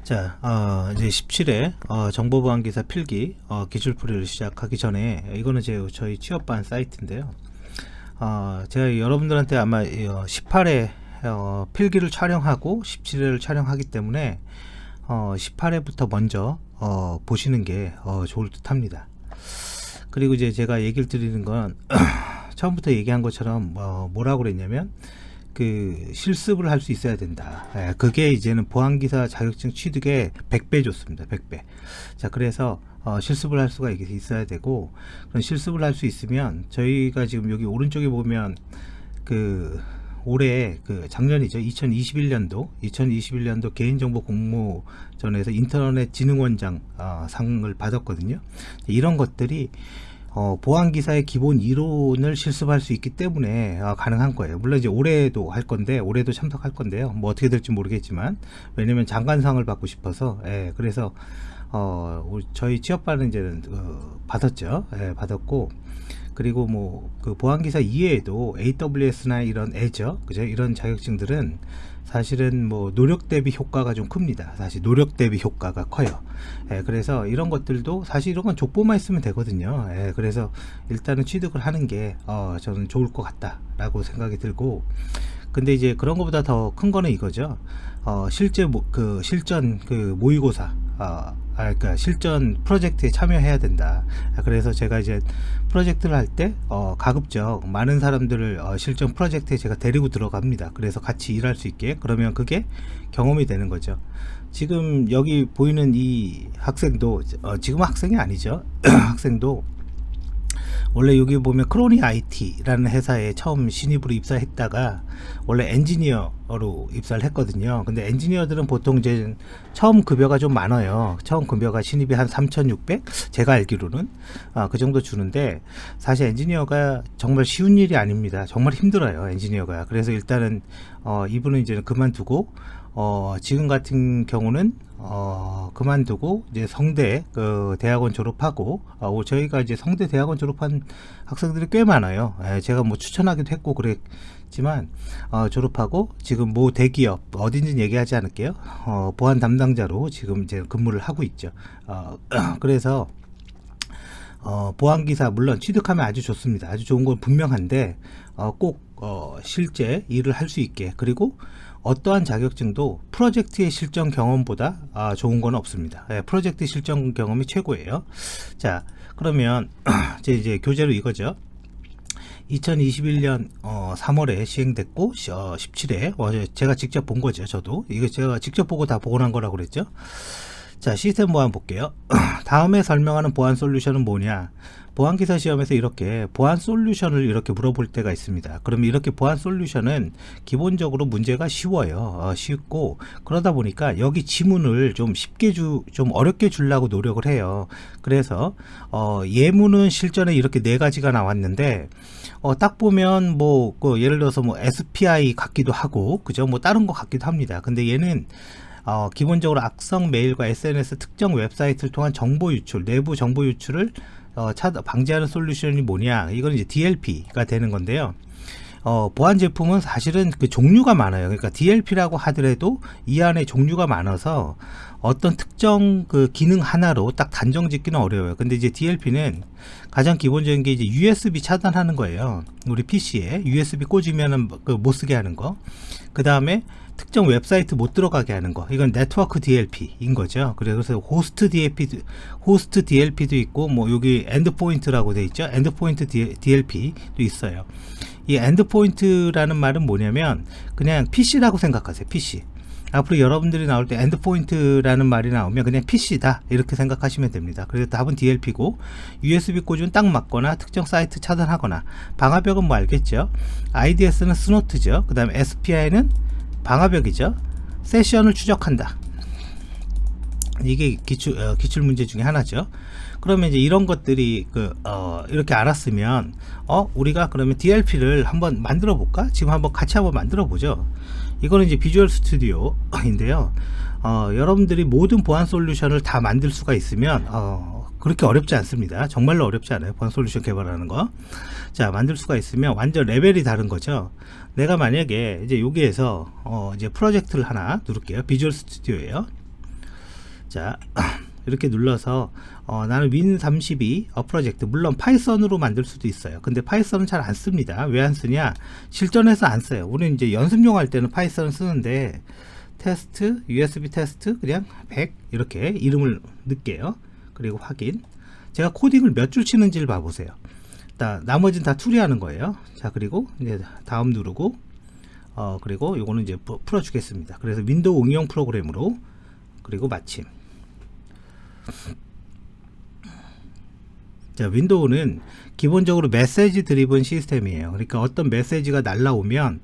자, 이제 17회 정보보안기사 필기 기출풀이를 시작하기 전에 이거는 저희 취업반 사이트인데요. 제가 여러분들한테 아마 18회 필기를 촬영하고 17회를 촬영하기 때문에 18회부터 먼저 보시는 게 좋을 듯합니다. 그리고 이제 제가 얘기를 드리는 건 처음부터 얘기한 것처럼 뭐라고 그랬냐면 그 실습을 할 수 있어야 된다. 그게 이제는 보안기사 자격증 취득에 100배 좋습니다. 100배. 자, 그래서 실습을 할 수가 있어야 되고, 그런 실습을 할 수 있으면 저희가 지금 여기 오른쪽에 보면 그 올해 그 작년이죠. 2021년도 개인정보 공모전에서 인터넷 진흥원장 상을 받았거든요. 이런 것들이 보안기사의 기본 이론을 실습할 수 있기 때문에 가능한 거예요. 물론 이제 올해도 할 건데, 올해도 참석할 건데요. 뭐 어떻게 될지 모르겠지만, 왜냐면 장관상을 받고 싶어서, 그래서 저희 취업반은 이제는 받았죠. 받았고, 그리고 뭐 그 보안기사 이외에도 AWS나 이런 애저, 그죠? 이런 자격증들은 사실은 뭐 노력 대비 효과가 좀 큽니다. 사실 노력 대비 효과가 커요. 그래서 이런 것들도 사실 이런 건 족보만 있으면 되거든요. 그래서 일단은 취득을 하는 게 저는 좋을 것 같다라고 생각이 들고, 근데 이제 그런 것보다 더 큰 거는 이거죠. 실제 실전 모의고사, 그러니까 실전 프로젝트에 참여해야 된다. 그래서 제가 이제 프로젝트를 할 때 가급적 많은 사람들을 실전 프로젝트에 제가 데리고 들어갑니다. 그래서 같이 일할 수 있게. 그러면 그게 경험이 되는 거죠. 지금 여기 보이는 이 학생도 지금 학생이 아니죠. 학생도 원래 여기 보면 크로니 IT라는 회사에 처음 신입으로 입사했다가 원래 엔지니어로 입사를 했거든요. 근데 엔지니어들은 보통 이제 처음 급여가 좀 많아요. 처음 급여가 신입이 한 3,600? 제가 알기로는 그 정도 주는데, 사실 엔지니어가 정말 쉬운 일이 아닙니다. 정말 힘들어요, 엔지니어가. 그래서 일단은 이분은 이제 그만두고 지금 같은 경우는 그만두고 이제 성대 대학원 졸업하고, 저희가 이제 성대 대학원 졸업한 학생들이 꽤 많아요. 제가 뭐 추천하기도 했고 그랬지만 졸업하고 지금 모 대기업 어딘지는 얘기하지 않을게요. 보안 담당자로 지금 이제 근무를 하고 있죠. 그래서 보안기사 물론 취득하면 아주 좋습니다. 아주 좋은 건 분명한데 꼭 실제 일을 할 수 있게, 그리고 어떠한 자격증도 프로젝트의 실전 경험보다 좋은 건 없습니다. 프로젝트 실전 경험이 최고예요. 자, 그러면 이제 교재로 이거죠. 2021년 3월에 시행됐고 17회 제가 직접 본 거죠. 저도 이거 제가 직접 보고 다 복원한 거라고 그랬죠. 자, 시스템 보안 볼게요. 다음에 설명하는 보안 솔루션은 뭐냐? 보안기사 시험에서 이렇게 보안 솔루션을 이렇게 물어볼 때가 있습니다. 그러면 이렇게 보안 솔루션은 기본적으로 문제가 쉬워요. 쉽고, 그러다 보니까 여기 지문을 좀 쉽게 좀 어렵게 주려고 노력을 해요. 그래서 예문은 실전에 이렇게 4가지가 나왔는데 딱 보면 뭐 예를 들어서 뭐 SPI 같기도 하고, 그죠? 뭐 다른 거 같기도 합니다. 근데 얘는 기본적으로 악성 메일과 SNS 특정 웹사이트를 통한 정보 유출, 내부 정보 유출을 방지하는 솔루션이 뭐냐? 이건 이제 DLP가 되는 건데요. 보안 제품은 사실은 그 종류가 많아요. 그러니까 DLP라고 하더라도 이 안에 종류가 많아서 어떤 특정 그 기능 하나로 딱 단정 짓기는 어려워요. 근데 이제 DLP는 가장 기본적인 게 이제 USB 차단하는 거예요. 우리 PC에 USB 꽂으면은 못 쓰게 하는 거. 그 다음에 특정 웹사이트 못 들어가게 하는 거. 이건 네트워크 DLP인 거죠. 그래서 호스트 DLP도 있고, 뭐 여기 엔드포인트라고 돼 있죠. 엔드포인트 DLP도 있어요. 이 엔드포인트라는 말은 뭐냐면 그냥 PC라고 생각하세요. PC. 앞으로 여러분들이 나올 때 엔드포인트라는 말이 나오면 그냥 PC다 이렇게 생각하시면 됩니다. 그래서 답은 DLP고, USB 꽂으면 딱 맞거나 특정 사이트 차단하거나, 방화벽은 뭐 알겠죠. IDS는 스노트죠. 그 다음에 SPI는 방화벽이죠. 세션을 추적한다. 이게 기출 문제 중에 하나죠. 그러면 이제 이런 것들이 이렇게 알았으면 우리가 그러면 DLP를 한번 만들어 볼까? 지금 같이 한번 만들어 보죠. 이거는 이제 비주얼 스튜디오인데요. 여러분들이 모든 보안 솔루션을 다 만들 수가 있으면 그렇게 어렵지 않습니다. 정말로 어렵지 않아요. 보안 솔루션 개발하는 거. 자, 만들 수가 있으면 완전 레벨이 다른 거죠. 내가 만약에 이제 여기에서 이제 프로젝트를 하나 누를게요. 비주얼 스튜디오예요. 자 이렇게 눌러서 나는 윈32 프로젝트, 물론 파이썬으로 만들 수도 있어요. 근데 파이썬은 잘 안 씁니다. 왜 안 쓰냐, 실전에서 안 써요. 우리는 이제 연습용 할 때는 파이썬을 쓰는데, 테스트 USB 테스트 그냥 100 이렇게 이름을 넣을게요. 그리고 확인. 제가 코딩을 몇 줄 치는지를 봐보세요. 나머지는 다 툴이 하는 거예요. 자, 그리고 이제 다음 누르고 그리고 요거는 이제 풀어주겠습니다. 그래서 윈도우 응용 프로그램으로, 그리고 마침. 자, 윈도우는 기본적으로 메시지 드리븐 시스템이에요. 그러니까 어떤 메시지가 날라오면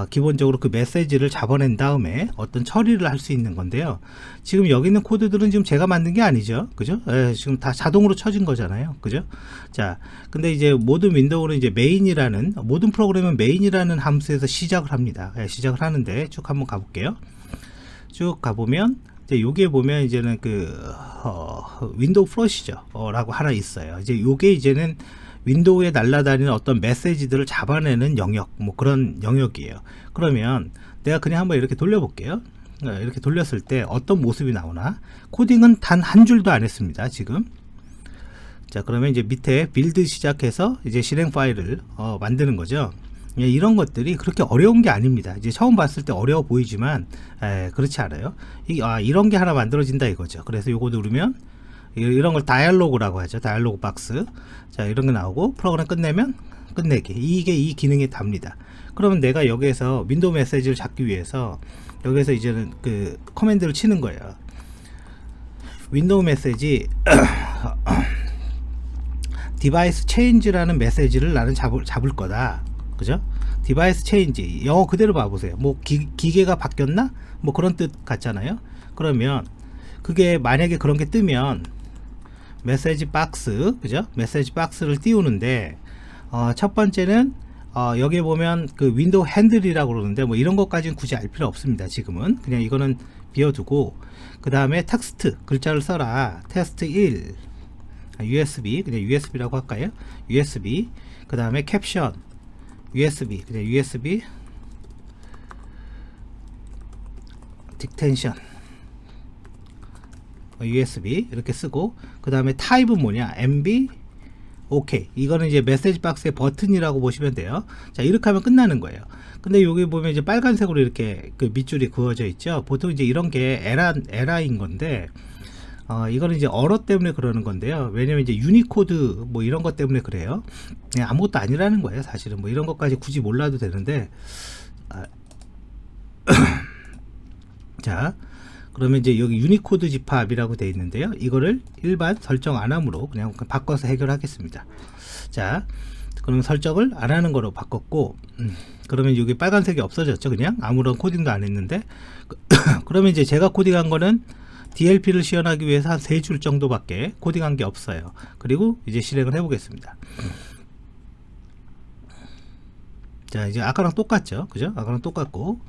기본적으로 그 메시지를 잡아낸 다음에 어떤 처리를 할 수 있는 건데요. 지금 여기 있는 코드들은 지금 제가 만든 게 아니죠, 그죠? 지금 다 자동으로 쳐진 거잖아요, 그죠? 자, 근데 이제 모든 윈도우는 이제 메인이라는, 모든 프로그램은 메인이라는 함수에서 시작을 합니다. 시작을 하는데 쭉 한번 가볼게요. 쭉 가보면 이제 요게 보면 이제는 윈도우 플러시죠 라고 하나 있어요. 이제 요게 이제는 윈도우에 날아다니는 어떤 메시지들을 잡아내는 영역, 뭐 그런 영역이에요. 그러면 내가 그냥 한번 이렇게 돌려볼게요. 이렇게 돌렸을 때 어떤 모습이 나오나. 코딩은 단 한 줄도 안 했습니다, 지금. 자, 그러면 이제 밑에 빌드 시작해서 이제 실행 파일을 만드는 거죠. 이런 것들이 그렇게 어려운 게 아닙니다. 이제 처음 봤을 때 어려워 보이지만 그렇지 않아요. 이런 게 하나 만들어진다 이거죠. 그래서 요거 누르면 이런 걸 다이얼로그라고 하죠. 다이얼로그 박스. 자, 이런 게 나오고 프로그램 끝내면 끝내기. 이게 이 기능에 답니다. 그러면 내가 여기에서 윈도우 메시지를 잡기 위해서 여기에서 이제는 그 커맨드를 치는 거예요. 윈도우 메시지 디바이스 체인지라는 메시지를 나는 잡을 거다. 그죠? 디바이스 체인지, 영어 그대로 봐보세요. 뭐 기계가 바뀌었나? 뭐 그런 뜻 같잖아요. 그러면 그게 만약에 그런 게 뜨면 메시지 박스, 그죠? 메시지 박스를 띄우는데 첫 번째는 여기에 보면 그 윈도우 핸들이라고 그러는데 뭐 이런 것까지는 굳이 알 필요 없습니다. 지금은 그냥 이거는 비워두고, 그 다음에 텍스트 글자를 써라. 테스트 1 USB, 그냥 USB라고 할까요? USB. 그 다음에 캡션 USB, 그냥 USB 딕텐션 USB 이렇게 쓰고, 그 다음에 타입은 뭐냐, MB OK. 이거는 이제 메시지 박스의 버튼이라고 보시면 돼요. 자, 이렇게 하면 끝나는 거예요. 근데 여기 보면 이제 빨간색으로 이렇게 그 밑줄이 그어져 있죠. 보통 이제 이런 게 에라인 건데 이거는 이제 어로 때문에 그러는 건데요. 왜냐면 이제 유니코드 뭐 이런 것 때문에 그래요. 그냥 아무것도 아니라는 거예요. 사실은 뭐 이런 것까지 굳이 몰라도 되는데 자, 그러면 이제 여기 유니코드 집합이라고 되어 있는데요. 이거를 일반 설정 안 함으로 그냥 바꿔서 해결하겠습니다. 자, 그러면 설정을 안 하는 거로 바꿨고, 그러면 여기 빨간색이 없어졌죠. 그냥 아무런 코딩도 안 했는데 그러면 이제 제가 코딩한 거는 DLP를 시연하기 위해서 한 3줄 정도밖에 코딩한 게 없어요. 그리고 이제 실행을 해 보겠습니다. 자, 이제 아까랑 똑같죠, 그죠? 아까랑 똑같고,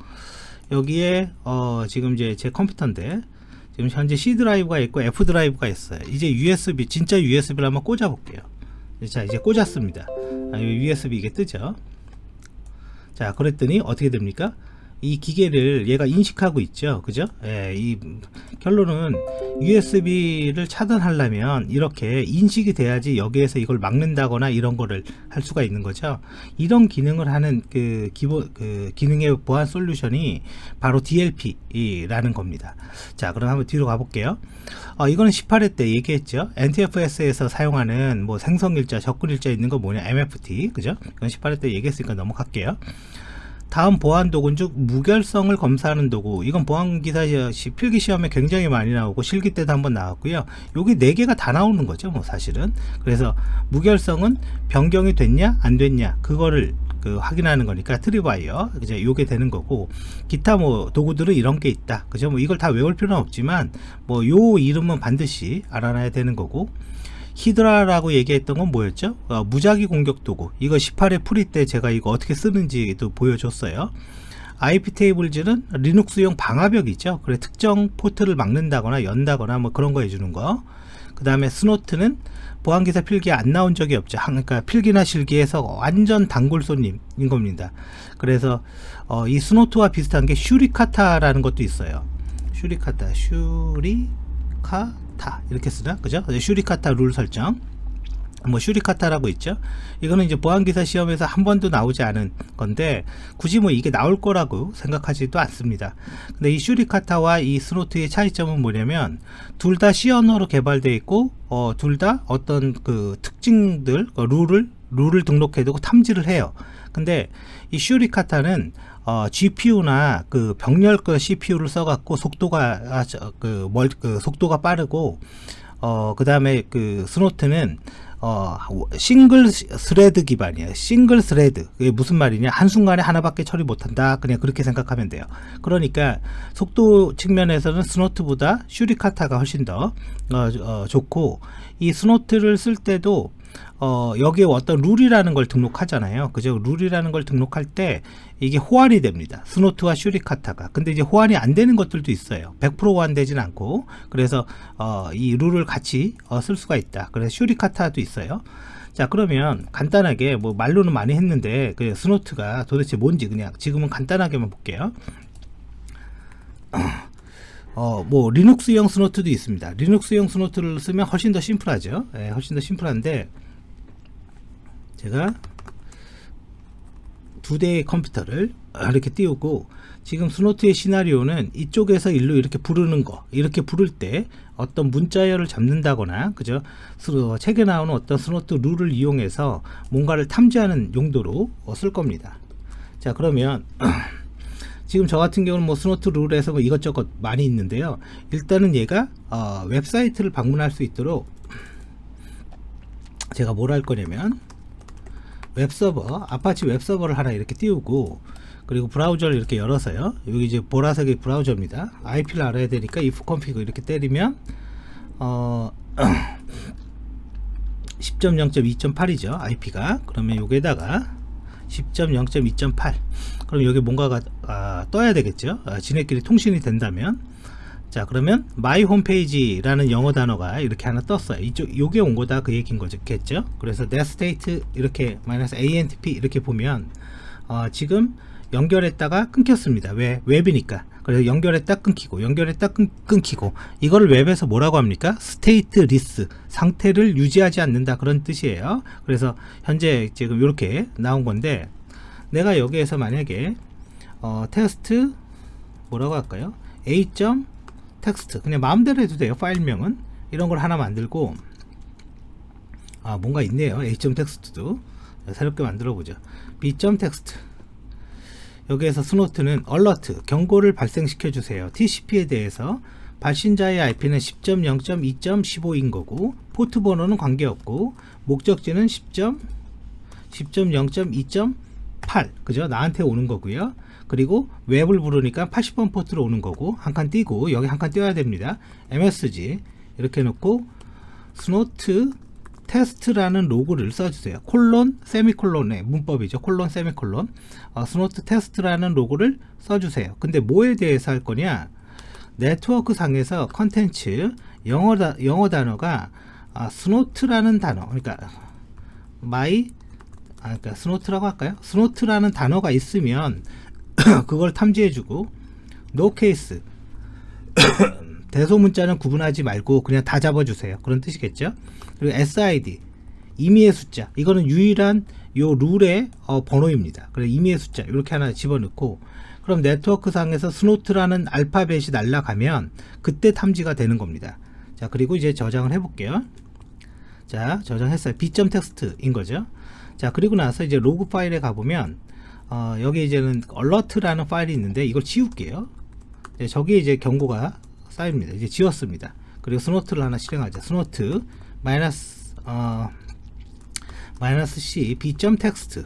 여기에 지금 이제 제 컴퓨터인데 지금 현재 C 드라이브가 있고 F 드라이브가 있어요. 이제 USB, 진짜 USB를 한번 꽂아 볼게요. 자, 이제 꽂았습니다. USB 이게 뜨죠. 자, 그랬더니 어떻게 됩니까? 이 기계를 얘가 인식하고 있죠, 그죠? 이 결론은 USB를 차단하려면 이렇게 인식이 돼야지 여기에서 이걸 막는다거나 이런 거를 할 수가 있는 거죠. 이런 기능을 하는 그 기본 기능의 보안 솔루션이 바로 DLP라는 겁니다. 자, 그럼 한번 뒤로 가볼게요. 이거는 18회 때 얘기했죠. NTFS에서 사용하는 뭐 생성일자, 접근일자 있는 거 뭐냐, MFT, 그죠? 이건 18회 때 얘기했으니까 넘어갈게요. 다음 보안 도구는 즉 무결성을 검사하는 도구. 이건 보안 기사 필기 시험에 굉장히 많이 나오고 실기 때도 한번 나왔고요. 여기 4개가 다 나오는 거죠, 뭐 사실은. 그래서 무결성은 변경이 됐냐 안 됐냐 그거를 확인하는 거니까 트리바이어 이제 요게 되는 거고, 기타 뭐 도구들은 이런 게 있다, 그죠? 뭐 이걸 다 외울 필요는 없지만 뭐 요 이름은 반드시 알아놔야 되는 거고, 히드라라고 얘기했던 건 뭐였죠? 무작위 공격 도구. 이거 18회 풀이 때 제가 이거 어떻게 쓰는지도 보여줬어요. IP 테이블즈는 리눅스용 방화벽이죠. 그래 특정 포트를 막는다거나 연다거나 뭐 그런 거 해주는 거. 그 다음에 스노트는 보안기사 필기에 안 나온 적이 없죠. 그러니까 필기나 실기에서 완전 단골 손님인 겁니다. 그래서 이 스노트와 비슷한 게 슈리카타라는 것도 있어요. 슈리카타 슈리카타 이렇게 쓰나 그죠? 슈리카타 룰 설정, 뭐 슈리카타라고 있죠. 이거는 이제 보안기사 시험에서 한 번도 나오지 않은 건데 굳이 뭐 이게 나올 거라고 생각하지도 않습니다. 근데 이 슈리카타와 이 스노트의 차이점은 뭐냐면 둘 다 C 언어로 개발되어 있고 둘 다 어떤 그 특징들 룰을 등록해두고 탐지를 해요. 근데 이 슈리카타는 GPU나 그 병렬 그 CPU를 써갖고 속도가 속도가 빠르고 그 다음에 그 스노트는 싱글 스레드 기반이에요. 싱글 스레드. 그게 무슨 말이냐? 한순간에 하나밖에 처리 못한다. 그냥 그렇게 생각하면 돼요. 그러니까 속도 측면에서는 스노트보다 슈리카타가 훨씬 더 좋고, 이 스노트를 쓸 때도 여기에 어떤 룰이라는 걸 등록하잖아요. 그죠? 룰이라는 걸 등록할 때 이게 호환이 됩니다. 스노트와 슈리카타가. 근데 이제 호환이 안 되는 것들도 있어요. 100% 호환되진 않고. 그래서 이 룰을 같이 쓸 수가 있다. 그래서 슈리카타도 있어요. 자, 그러면 간단하게 뭐 말로는 많이 했는데 그 스노트가 도대체 뭔지 그냥 지금은 간단하게만 볼게요. 뭐 리눅스형 스노트도 있습니다. 리눅스형 스노트를 쓰면 훨씬 더 심플하죠. 예, 훨씬 더 심플한데 제가 두 대의 컴퓨터를 이렇게 띄우고 지금 스노트의 시나리오는 이쪽에서 일로 이렇게 부르는 거, 이렇게 부를 때 어떤 문자열을 잡는다거나, 그죠? 책에 나오는 어떤 스노트 룰을 이용해서 뭔가를 탐지하는 용도로 쓸 겁니다. 자, 그러면 지금 저 같은 경우는 뭐 스노트 룰에서 뭐 이것저것 많이 있는데요. 일단은 얘가 웹사이트를 방문할 수 있도록 제가 뭘 할 거냐면 웹서버, 아파치 웹서버를 하나 이렇게 띄우고, 그리고 브라우저를 이렇게 열어서요. 여기 이제 보라색의 브라우저입니다. IP를 알아야 되니까 if config 이렇게 때리면 10.0.2.8이죠 IP가. 그러면 여기에다가 10.0.2.8, 그럼 여기 뭔가가 떠야 되겠죠. 지네끼리 통신이 된다면. 자, 그러면 my 홈페이지라는 영어 단어가 이렇게 하나 떴어요. 요게 온 거다 그 얘기인 거겠죠. 그래서 that state 이렇게 -antp 이렇게 보면 지금 연결했다가 끊겼습니다. 왜? 웹이니까. 그래서 연결했다 끊기고, 연결했다 끊기고, 이거를 웹에서 뭐라고 합니까? stateless, 상태를 유지하지 않는다, 그런 뜻이에요. 그래서 현재 지금 이렇게 나온 건데, 내가 여기에서 만약에 테스트 뭐라고 할까요? a.text 그냥 마음대로 해도 돼요. 파일명은 이런 걸 하나 만들고, 뭔가 있네요. a.text도 새롭게 만들어 보죠. b.text. 여기에서 스노트는 alert, 경고를 발생시켜 주세요. TCP에 대해서 발신자의 IP는 10.0.2.15인 거고, 포트 번호는 관계없고, 목적지는 10.0.2.8, 그죠? 나한테 오는 거고요. 그리고 웹을 부르니까 80번 포트로 오는 거고, 한 칸 띄고 여기 한 칸 띄워야 됩니다. MSG 이렇게 놓고 스노트 테스트라는 로고를 써주세요. 콜론 세미콜론의 문법이죠. 콜론 세미콜론. 스노트 테스트라는 로고를 써주세요. 근데 뭐에 대해서 할 거냐? 네트워크 상에서 컨텐츠 영어 단어가 스노트라는 단어, 그러니까 그러니까 스노트라고 할까요? 스노트라는 단어가 있으면 그걸 탐지해주고, no case 대소문자는 구분하지 말고 그냥 다 잡아주세요. 그런 뜻이겠죠. 그리고 SID 임의의 숫자, 이거는 유일한 요 룰의 번호입니다. 그래서 임의의 숫자 이렇게 하나 집어넣고, 그럼 네트워크 상에서 스노트라는 알파벳이 날아가면 그때 탐지가 되는 겁니다. 자, 그리고 이제 저장을 해볼게요. 자, 저장했어요. b.text인 거죠. 자, 그리고 나서 이제 로그 파일에 가보면 여기 이제는 alert라는 파일이 있는데 이걸 지울게요. 저기에 이제 경고가 쌓입니다. 이제 지웠습니다. 그리고 스노트를 하나 실행하죠. 스노트 -c b.text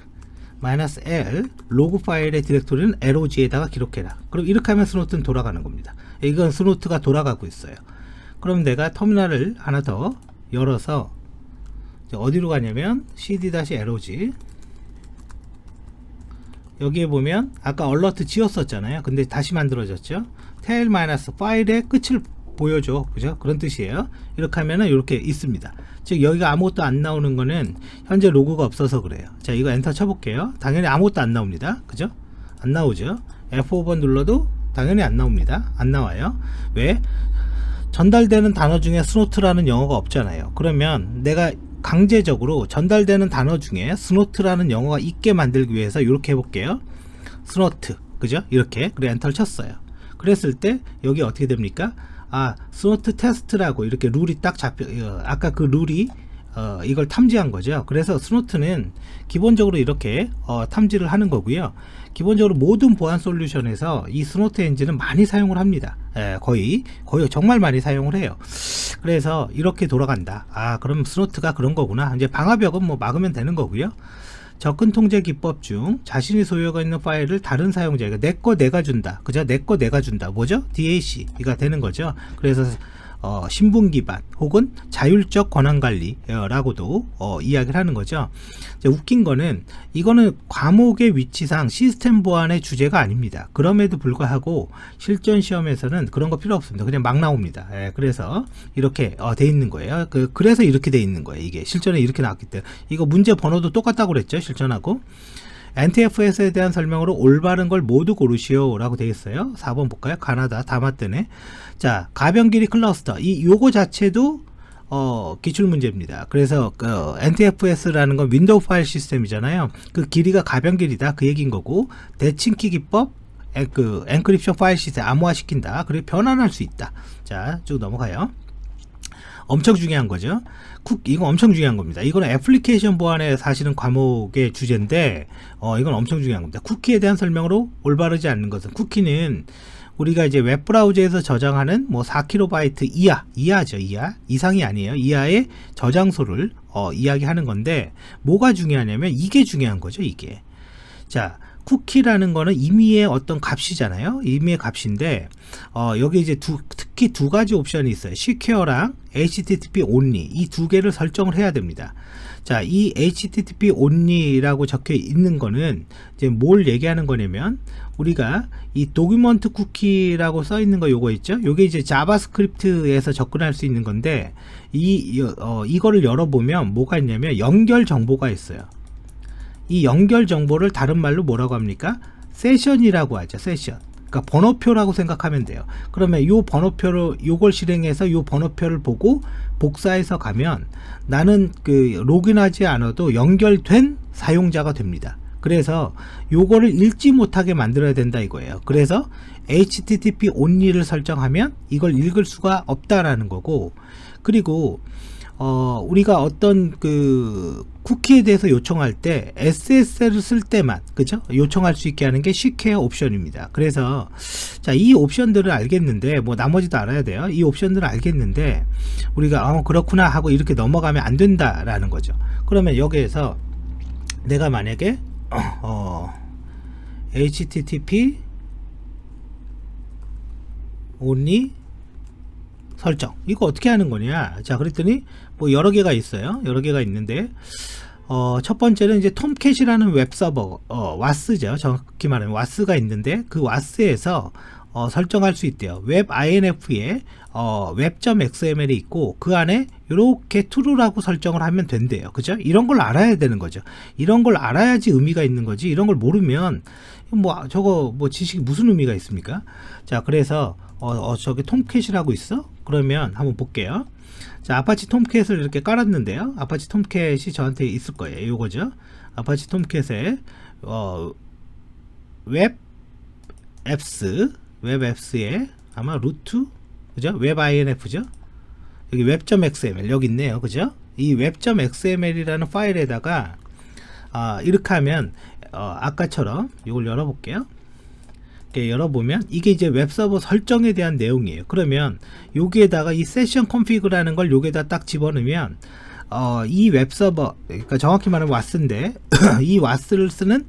-l 로그 파일의 디렉토리는 log에다가 기록해라. 그럼 이렇게 하면 스노트는 돌아가는 겁니다. 이건 스노트가 돌아가고 있어요. 그럼 내가 터미널을 하나 더 열어서 어디로 가냐면 cd-log, 여기에 보면 아까 alert 지웠었잖아요. 근데 다시 만들어졌죠. tail 마이너스 파일의 끝을 보여줘, 그죠? 그런 뜻이에요. 이렇게 하면은 이렇게 있습니다. 즉 여기가 아무것도 안 나오는 거는 현재 로그가 없어서 그래요. 자, 이거 엔터 쳐볼게요. 당연히 아무것도 안 나옵니다. 그죠? 안 나오죠. F5번 눌러도 당연히 안 나옵니다. 안 나와요. 왜? 전달되는 단어 중에 스노트라는 영어가 없잖아요. 그러면 내가 강제적으로 전달되는 단어 중에 스노트라는 영어가 있게 만들기 위해서 이렇게 해볼게요. 스노트, 그죠? 이렇게. 그래 엔터를 쳤어요. 그랬을 때 여기 어떻게 됩니까? 스노트 테스트라고 이렇게 룰이 딱 잡혀, 아까 그 룰이 이걸 탐지한 거죠. 그래서 스노트는 기본적으로 이렇게 탐지를 하는 거고요. 기본적으로 모든 보안 솔루션에서 이 스노트 엔진은 많이 사용을 합니다. 거의 정말 많이 사용을 해요. 그래서 이렇게 돌아간다. 그럼 스노트가 그런 거구나. 이제 방화벽은 뭐 막으면 되는 거고요. 접근 통제 기법 중 자신이 소유하고 있는 파일을 다른 사용자에게 내거 내가 준다. 그죠? 내거 내가 준다. 뭐죠? DAC가 되는 거죠. 그래서 신분 기반 혹은 자율적 권한관리라고도 이야기를 하는 거죠. 웃긴 거는 이거는 과목의 위치상 시스템 보안의 주제가 아닙니다. 그럼에도 불구하고 실전 시험에서는 그런 거 필요 없습니다. 그냥 막 나옵니다. 그래서 이렇게 돼 있는 거예요. 그래서 이렇게 돼 있는 거예요. 이게 실전에 이렇게 나왔기 때문에. 이거 문제 번호도 똑같다고 그랬죠. 실전하고. NTFS에 대한 설명으로 올바른 걸 모두 고르시오 라고 되어 있어요. 4번 볼까요? 가나다 다 맞대네. 자, 가변 길이 클러스터 요거 자체도 기출문제입니다. 그래서 NTFS라는 건 윈도우 파일 시스템이잖아요. 그 길이가 가변 길이다 그 얘기인 거고, 대칭키 기법 엔크립션 파일 시스템 암호화 시킨다. 그리고 변환할 수 있다. 자, 쭉 넘어가요. 엄청 중요한 거죠. 이건 엄청 중요한 겁니다. 이거는 애플리케이션 보안의 사실은 과목의 주제인데 이건 엄청 중요한 겁니다. 쿠키에 대한 설명으로 올바르지 않는 것은, 쿠키는 우리가 이제 웹브라우저에서 저장하는 뭐 4KB 이하죠. 이상이 아니에요. 이하의 저장소를 이야기하는 건데, 뭐가 중요하냐면 이게 중요한 거죠. 이게. 자, 쿠키라는 거는 임의의 어떤 값이잖아요. 임의의 값인데 여기 이제 특히 두 가지 옵션이 있어요. Secure랑 HTTP only 이 두 개를 설정을 해야 됩니다. 자, 이 HTTP only라고 적혀 있는 거는 이제 뭘 얘기하는 거냐면, 우리가 이 도큐먼트 쿠키라고 써 있는 거 요거 있죠. 요게 이제 자바스크립트에서 접근할 수 있는 건데, 이거를 열어보면 뭐가 있냐면 연결 정보가 있어요. 이 연결 정보를 다른 말로 뭐라고 합니까? 세션이라고 하죠. 세션. 그러니까 번호표라고 생각하면 돼요. 그러면 요 번호표로 요걸 실행해서 요 번호표를 보고 복사해서 가면 나는 로그인하지 않아도 연결된 사용자가 됩니다. 그래서 요거를 읽지 못하게 만들어야 된다 이거예요. 그래서 HTTP only를 설정하면 이걸 읽을 수가 없다라는 거고, 그리고 우리가 어떤 쿠키에 대해서 요청할 때 SSL을 쓸 때만, 그죠? 요청할 수 있게 하는 게 Secure 옵션입니다. 그래서 자, 이 옵션들을 알겠는데, 뭐 나머지도 알아야 돼요. 이 옵션들을 알겠는데 우리가 그렇구나 하고 이렇게 넘어가면 안 된다라는 거죠. 그러면 여기에서 내가 만약에 HTTP only 설정, 이거 어떻게 하는 거냐. 자, 그랬더니 뭐 여러 개가 있어요. 여러 개가 있는데 첫 번째는 이제 톰캣이라는 웹서버 와스죠. 정확히 말하면 와스가 있는데, 그 와스에서 설정할 수 있대요. 웹 INF에 web.xml이 있고 그 안에 이렇게 true라고 설정을 하면 된대요. 그죠? 이런 걸 알아야 되는 거죠. 이런 걸 알아야지 의미가 있는 거지. 이런 걸 모르면 저거 지식이 무슨 의미가 있습니까? 자, 그래서 저기 톰캣이라고 있어? 그러면 한번 볼게요. 자, 아파치 톰캣을 이렇게 깔았는데요. 아파치 톰캣이 저한테 있을 거예요. 요거죠. 아파치 톰캣에 웹앱스에 아마 루트, 그죠? 웹 INF죠. 여기 web.xml 여기 있네요. 그죠? 이 web.xml이라는 파일에다가 이렇게 하면 아까처럼 이걸 열어볼게요. 이렇게 열어보면 이게 이제 웹서버 설정에 대한 내용이에요. 그러면 여기에다가 이 세션 컨피그라는 걸 여기에다 딱 집어넣으면 이 웹서버, 그러니까 정확히 말하면 와스인데 이 와스를 쓰는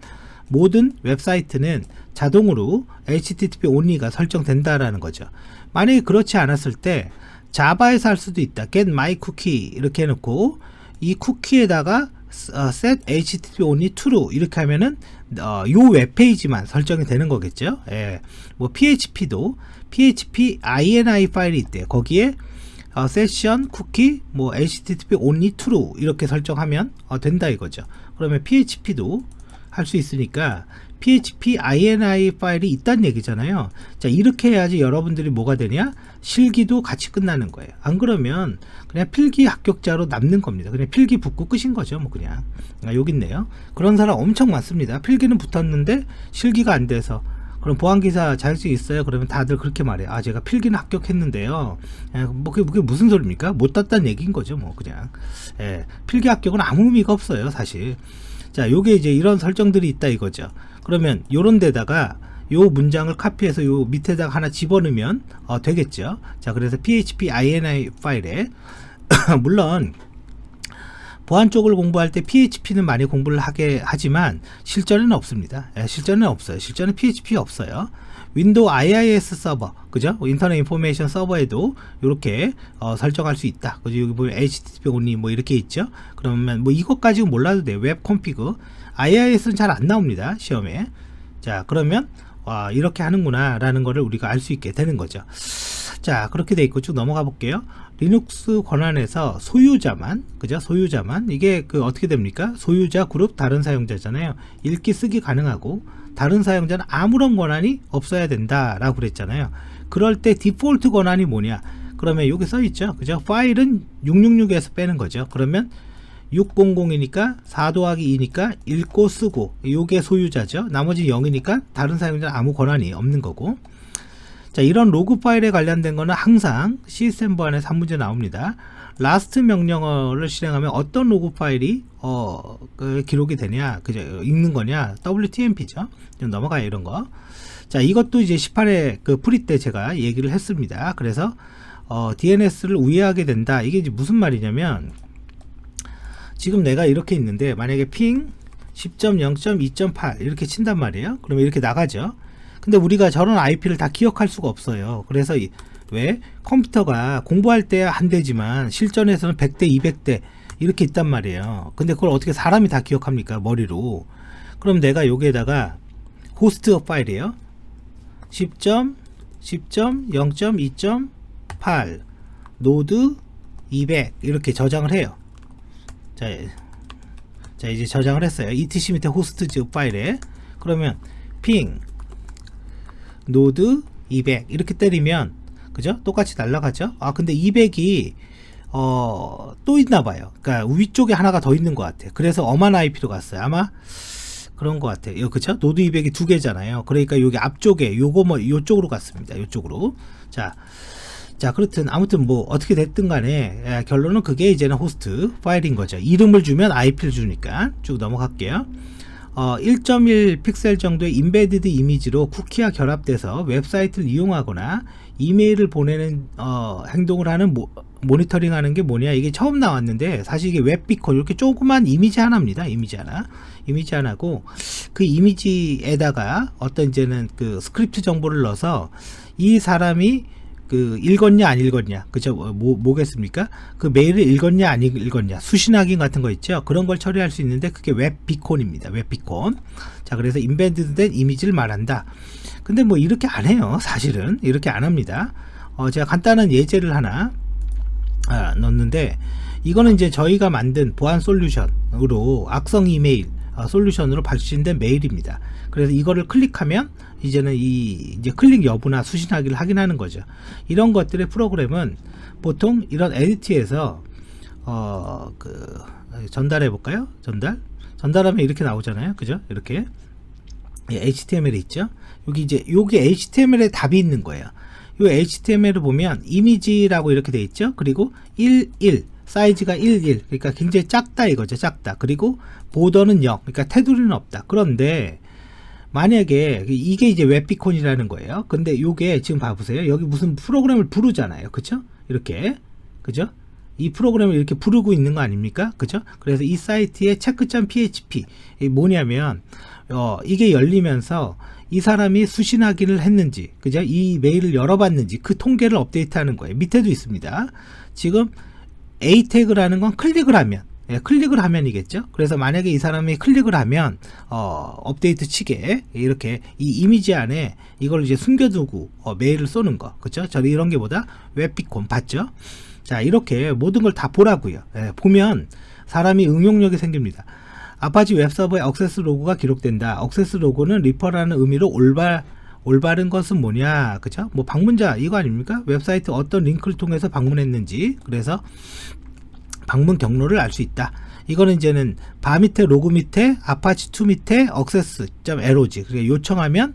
모든 웹사이트는 자동으로 HTTP only가 설정된다라는 거죠. 만약에 그렇지 않았을 때 자바에서 할 수도 있다. get my cookie 이렇게 해놓고 이 쿠키에다가 set HTTP only true 이렇게 하면은 요 웹페이지만 설정이 되는 거겠죠. 예. 뭐 PHP도 PHP INI 파일이 있대요. 거기에 session cookie 뭐 HTTP only true 이렇게 설정하면 된다 이거죠. 그러면 PHP도 할 수 있으니까 PHP INI 파일이 있다는 얘기잖아요. 자, 이렇게 해야지 여러분들이 뭐가 되냐? 실기도 같이 끝나는 거예요. 안 그러면 그냥 필기 합격자로 남는 겁니다. 그냥 필기 붙고 끝인 거죠. 뭐 그냥. 여기 있네요. 그런 사람 엄청 많습니다. 필기는 붙었는데 실기가 안 돼서. 그럼 보안기사 자격증 있어요? 그러면 다들 그렇게 말해요. 아, 제가 필기는 합격했는데요. 뭐 그게 무슨 소리입니까? 못 땄다는 얘기인 거죠. 뭐 그냥. 예, 필기 합격은 아무 의미가 없어요. 사실. 자, 요게 이제 이런 설정들이 있다 이거죠. 그러면 요런 데다가 요 문장을 카피해서 요 밑에다가 하나 집어넣으면 되겠죠. 자, 그래서 PHP INI 파일에 물론 보안 쪽을 공부할 때 PHP는 많이 공부를 하게 하지만 실전에는 없습니다. 실전에는 없어요. 실전에 PHP 없어요. 윈도우 IIS 서버, 그죠? 인터넷 인포메이션 서버에도 이렇게 설정할 수 있다. 그죠? 여기 보면 HTTP only 뭐 이렇게 있죠. 그러면 뭐 이것까지는 몰라도 돼요. 웹 컴피그 IIS는 잘 안 나옵니다. 시험에. 자, 그러면 이렇게 하는구나 라는 거를 우리가 알 수 있게 되는 거죠. 자, 그렇게 돼 있고 쭉 넘어가 볼게요. 리눅스 권한에서 소유자만, 그죠? 소유자만, 이게 어떻게 됩니까? 소유자 그룹 다른 사용자잖아요. 읽기 쓰기 가능하고 다른 사용자는 아무런 권한이 없어야 된다 라고 그랬잖아요. 그럴 때 디폴트 권한이 뭐냐? 그러면 여기 써 있죠. 그죠? 파일은 666에서 빼는 거죠. 그러면 600이니까 4 더하기 2니까 읽고 쓰고 요게 소유자죠. 나머지 0이니까 다른 사용자는 아무 권한이 없는 거고. 자, 이런 로그 파일에 관련된 거는 항상 시스템 보안에서 한 문제 나옵니다. 라스트 명령어를 실행하면 어떤 로그 파일이 기록이 되냐, 그죠? 읽는 거냐, WTMP죠. 좀 넘어가요, 이런 거. 자, 이것도 이제 18회 프리 때 제가 얘기를 했습니다. 그래서 DNS를 우회하게 된다. 이게 이제 무슨 말이냐면, 지금 내가 이렇게 있는데 만약에 핑 10.0.2.8 이렇게 친단 말이에요. 그러면 이렇게 나가죠. 근데 우리가 저런 IP를 다 기억할 수가 없어요. 그래서 왜 컴퓨터가 공부할 때 안 되지만 실전에서는 100대 200대 이렇게 있단 말이에요. 근데 그걸 어떻게 사람이 다 기억합니까? 머리로. 그럼 내가 여기에다가 호스트 파일이에요. 10.0.2.8 노드 200 이렇게 저장을 해요. 자, 이제 저장을 했어요. etc 밑에 호스트 파일에. 그러면 핑 노드 200 이렇게 때리면, 그죠? 똑같이 날아가죠. 아, 근데 200이 또 있나봐요. 그러니까 위쪽에 하나가 더 있는 것 같아. 그래서 엄한 IP로 갔어요. 아마 그런 것 같아요. 그쵸? 노드 200이 두 개잖아요. 그러니까 여기 앞쪽에 요거 뭐 요쪽으로 갔습니다. 요쪽으로. 자, 그렇든 아무튼 뭐 어떻게 됐든 간에 결론은 그게 이제는 호스트 파일인 거죠. 이름을 주면 IP를 주니까. 쭉 넘어갈게요. 1.1 픽셀 정도의 인베디드 이미지로 쿠키와 결합돼서 웹사이트를 이용하거나 이메일을 보내는 행동을 하는 모니터링 하는 게 뭐냐, 이게 처음 나왔는데 사실 이게 웹비콘 이렇게 조그만 이미지 하나입니다. 이미지 하나고 그 이미지에다가 어떤 이제는 스크립트 정보를 넣어서 이 사람이 읽었냐 안 읽었냐, 그죠? 뭐겠습니까? 그 메일을 읽었냐 안 읽었냐, 수신 확인 같은 거 있죠? 그런 걸 처리할 수 있는데 그게 웹비콘입니다. 웹비콘. 자, 그래서 인베디드된 이미지를 말한다. 근데 뭐 이렇게 안 해요. 사실은 이렇게 안 합니다. 제가 간단한 예제를 하나 넣었는데, 이거는 이제 저희가 만든 보안 솔루션으로 악성 이메일 솔루션으로 발신된 메일입니다. 그래서 이거를 클릭하면 이제는 이제 클릭 여부나 수신하기를 확인하는 거죠. 이런 것들의 프로그램은 보통 이런 에디트에서 전달해 볼까요? 전달하면 이렇게 나오잖아요. 그죠? 이렇게 HTML이 있죠. 여기 이제 요게 HTML에 답이 있는 거예요. 요 HTML을 보면 이미지라고 이렇게 돼 있죠. 그리고 11 사이즈가 11 그러니까 굉장히 작다 이거죠. 작다. 그리고 보더는 0 그러니까 테두리는 없다. 그런데 만약에 이게 이제 웹비콘이라는 거예요. 근데 요게 지금 봐보세요. 여기 무슨 프로그램을 부르잖아요. 그쵸? 이렇게. 그죠? 이 프로그램을 이렇게 부르고 있는 거 아닙니까? 그죠? 그래서 이 사이트의 check.php 뭐냐면 이게 열리면서 이 사람이 수신 확인을 했는지, 그죠? 이 메일을 열어봤는지 그 통계를 업데이트하는 거예요. 밑에도 있습니다. 지금 A 태그라는 건 클릭을 하면, 클릭을 하면이겠죠. 그래서 만약에 이 사람이 클릭을 하면 업데이트 치게 이렇게 이 이미지 안에 이걸 이제 숨겨두고 메일을 쏘는 거, 그렇죠? 저 이런 게 보다 웹비콘 봤죠? 자, 이렇게 모든 걸 다 보라고요. 보면 사람이 응용력이 생깁니다. 아파치 웹서버에 억세스 로그가 기록된다. 억세스 로그는 리퍼라는 의미로 올바른 것은 뭐냐, 그죠? 뭐 방문자 이거 아닙니까? 웹사이트 어떤 링크를 통해서 방문했는지, 그래서 방문 경로를 알 수 있다. 이거는 이제는 바 밑에 로그 밑에 아파치2 밑에 access.log 그게 요청하면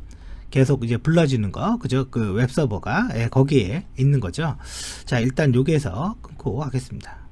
계속 이제 불러지는 거, 그죠? 그 웹서버가 거기에 있는 거죠. 자, 일단 여기에서 끊고 하겠습니다.